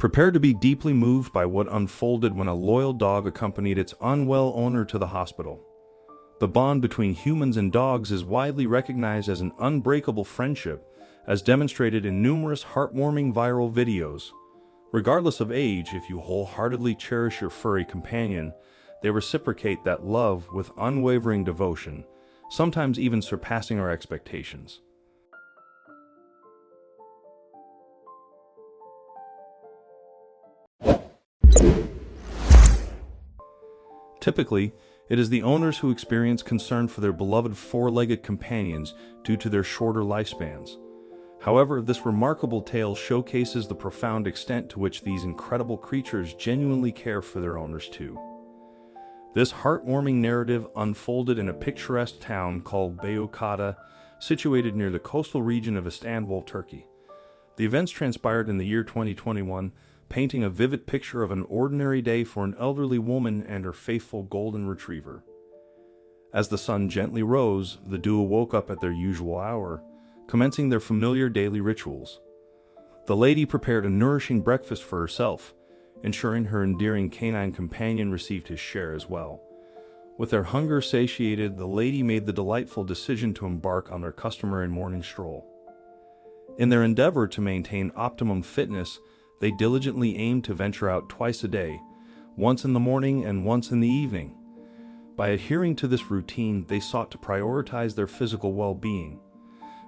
Prepare to be deeply moved by what unfolded when a loyal dog accompanied its unwell owner to the hospital. The bond between humans and dogs is widely recognized as an unbreakable friendship, as demonstrated in numerous heartwarming viral videos. Regardless of age, if you wholeheartedly cherish your furry companion, they reciprocate that love with unwavering devotion, sometimes even surpassing our expectations. Typically, it is the owners who experience concern for their beloved four-legged companions due to their shorter lifespans. However, this remarkable tale showcases the profound extent to which these incredible creatures genuinely care for their owners too. This heartwarming narrative unfolded in a picturesque town called Bayukata, situated near the coastal region of Istanbul, Turkey. The events transpired in the year 2021, painting a vivid picture of an ordinary day for an elderly woman and her faithful golden retriever. As the sun gently rose, the duo woke up at their usual hour, commencing their familiar daily rituals. The lady prepared a nourishing breakfast for herself, ensuring her endearing canine companion received his share as well. With their hunger satiated, the lady made the delightful decision to embark on their customary morning stroll. In their endeavor to maintain optimum fitness, they diligently aimed to venture out twice a day, once in the morning and once in the evening. By adhering to this routine, they sought to prioritize their physical well-being.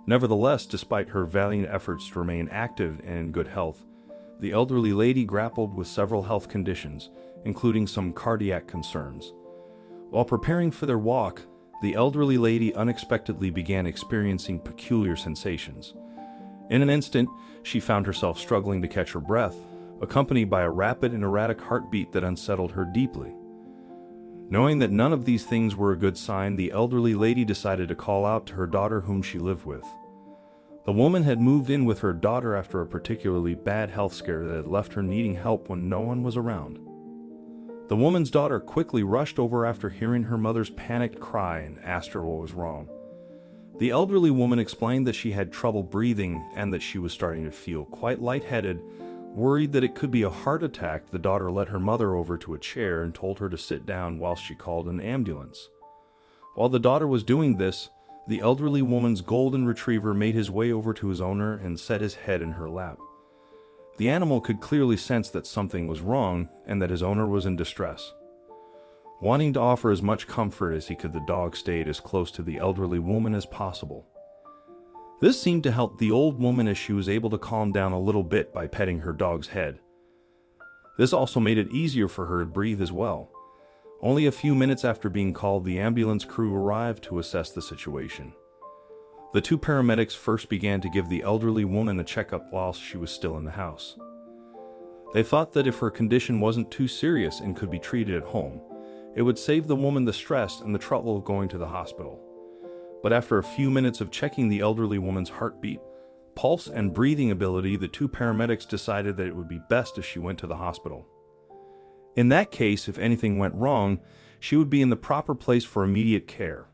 Nevertheless, despite her valiant efforts to remain active and in good health, the elderly lady grappled with several health conditions, including some cardiac concerns. While preparing for their walk, the elderly lady unexpectedly began experiencing peculiar sensations. In an instant, she found herself struggling to catch her breath, accompanied by a rapid and erratic heartbeat that unsettled her deeply. Knowing that none of these things were a good sign, the elderly lady decided to call out to her daughter whom she lived with. The woman had moved in with her daughter after a particularly bad health scare that had left her needing help when no one was around. The woman's daughter quickly rushed over after hearing her mother's panicked cry and asked her what was wrong. The elderly woman explained that she had trouble breathing and that she was starting to feel quite lightheaded. Worried that it could be a heart attack, the daughter led her mother over to a chair and told her to sit down whilst she called an ambulance. While the daughter was doing this, the elderly woman's golden retriever made his way over to his owner and set his head in her lap. The animal could clearly sense that something was wrong and that his owner was in distress. Wanting to offer as much comfort as he could, the dog stayed as close to the elderly woman as possible. This seemed to help the old woman as she was able to calm down a little bit by petting her dog's head. This also made it easier for her to breathe as well. Only a few minutes after being called, the ambulance crew arrived to assess the situation. The two paramedics first began to give the elderly woman a checkup whilst she was still in the house. They thought that if her condition wasn't too serious and could be treated at home, it would save the woman the stress and the trouble of going to the hospital. But after a few minutes of checking the elderly woman's heartbeat, pulse, and breathing ability, the two paramedics decided that it would be best if she went to the hospital. In that case, if anything went wrong, she would be in the proper place for immediate care.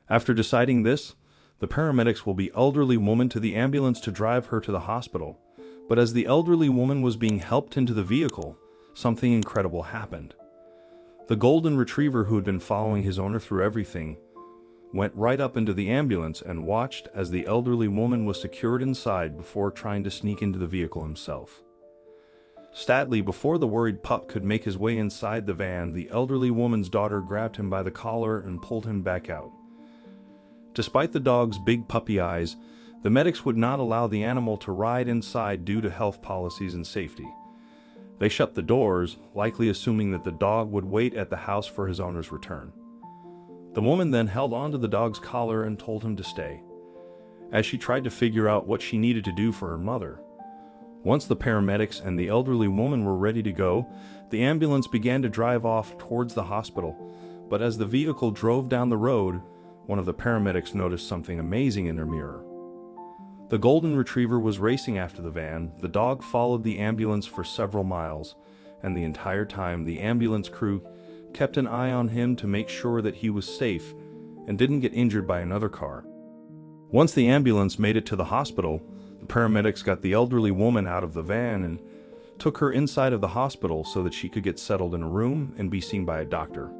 After deciding this, the paramedics will be elderly woman to the ambulance to drive her to the hospital. But as the elderly woman was being helped into the vehicle, something incredible happened. The golden retriever, who had been following his owner through everything, went right up into the ambulance and watched as the elderly woman was secured inside before trying to sneak into the vehicle himself. Sadly, before the worried pup could make his way inside the van, the elderly woman's daughter grabbed him by the collar and pulled him back out. Despite the dog's big puppy eyes, the medics would not allow the animal to ride inside due to health policies and safety. They shut the doors, likely assuming that the dog would wait at the house for his owner's return. The woman then held onto the dog's collar and told him to stay, as she tried to figure out what she needed to do for her mother. Once the paramedics and the elderly woman were ready to go, the ambulance began to drive off towards the hospital. But as the vehicle drove down the road, one of the paramedics noticed something amazing in her mirror. The golden retriever was racing after the van. The dog followed the ambulance for several miles, and the entire time the ambulance crew kept an eye on him to make sure that he was safe and didn't get injured by another car. Once the ambulance made it to the hospital, the paramedics got the elderly woman out of the van and took her inside of the hospital so that she could get settled in a room and be seen by a doctor.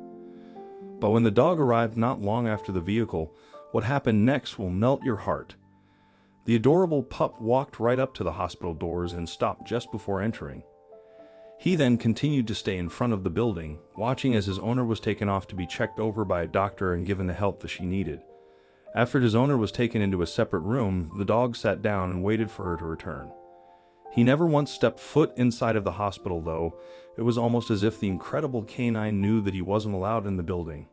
But when the dog arrived not long after the vehicle, what happened next will melt your heart. The adorable pup walked right up to the hospital doors and stopped just before entering. He then continued to stay in front of the building, watching as his owner was taken off to be checked over by a doctor and given the help that she needed. After his owner was taken into a separate room, the dog sat down and waited for her to return. He never once stepped foot inside of the hospital, though. It was almost as if the incredible canine knew that he wasn't allowed in the building.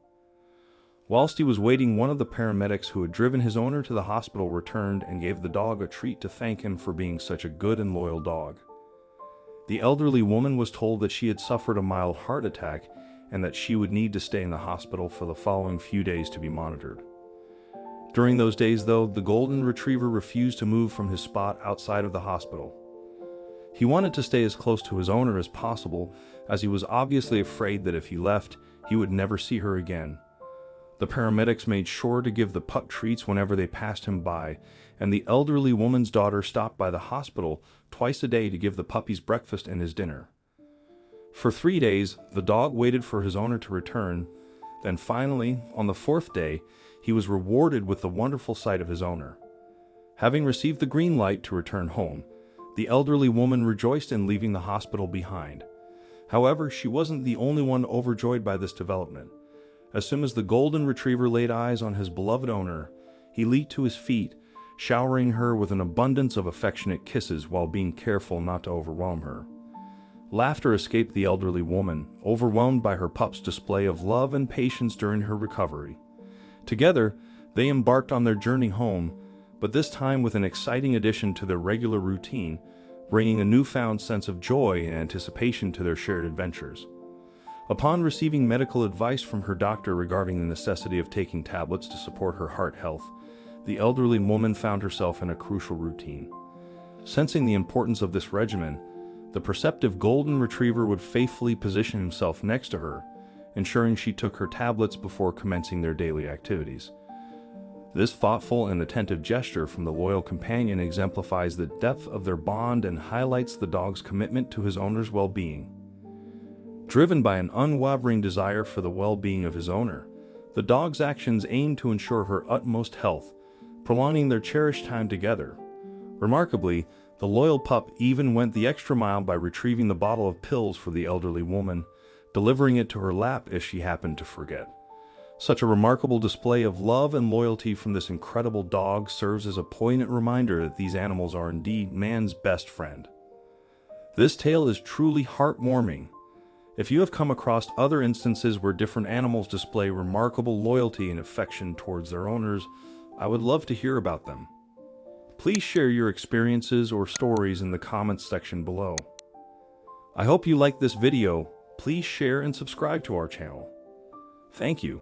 Whilst he was waiting, one of the paramedics who had driven his owner to the hospital returned and gave the dog a treat to thank him for being such a good and loyal dog. The elderly woman was told that she had suffered a mild heart attack and that she would need to stay in the hospital for the following few days to be monitored. During those days, though, the golden retriever refused to move from his spot outside of the hospital. He wanted to stay as close to his owner as possible, as he was obviously afraid that if he left, he would never see her again. The paramedics made sure to give the pup treats whenever they passed him by, and the elderly woman's daughter stopped by the hospital twice a day to give the puppies breakfast and his dinner. For 3 days, the dog waited for his owner to return. Then finally, on the 4th day, he was rewarded with the wonderful sight of his owner. Having received the green light to return home, the elderly woman rejoiced in leaving the hospital behind. However, she wasn't the only one overjoyed by this development. As soon as the golden retriever laid eyes on his beloved owner, he leaped to his feet, showering her with an abundance of affectionate kisses while being careful not to overwhelm her. Laughter escaped the elderly woman, overwhelmed by her pup's display of love and patience during her recovery. Together, they embarked on their journey home, but this time with an exciting addition to their regular routine, bringing a newfound sense of joy and anticipation to their shared adventures. Upon receiving medical advice from her doctor regarding the necessity of taking tablets to support her heart health, the elderly woman found herself in a crucial routine. Sensing the importance of this regimen, the perceptive golden retriever would faithfully position himself next to her, ensuring she took her tablets before commencing their daily activities. This thoughtful and attentive gesture from the loyal companion exemplifies the depth of their bond and highlights the dog's commitment to his owner's well-being. Driven by an unwavering desire for the well-being of his owner, the dog's actions aim to ensure her utmost health, prolonging their cherished time together. Remarkably, the loyal pup even went the extra mile by retrieving the bottle of pills for the elderly woman, delivering it to her lap if she happened to forget. Such a remarkable display of love and loyalty from this incredible dog serves as a poignant reminder that these animals are indeed man's best friend. This tale is truly heartwarming. If you have come across other instances where different animals display remarkable loyalty and affection towards their owners, I would love to hear about them. Please share your experiences or stories in the comments section below. I hope you liked this video. Please share and subscribe to our channel. Thank you.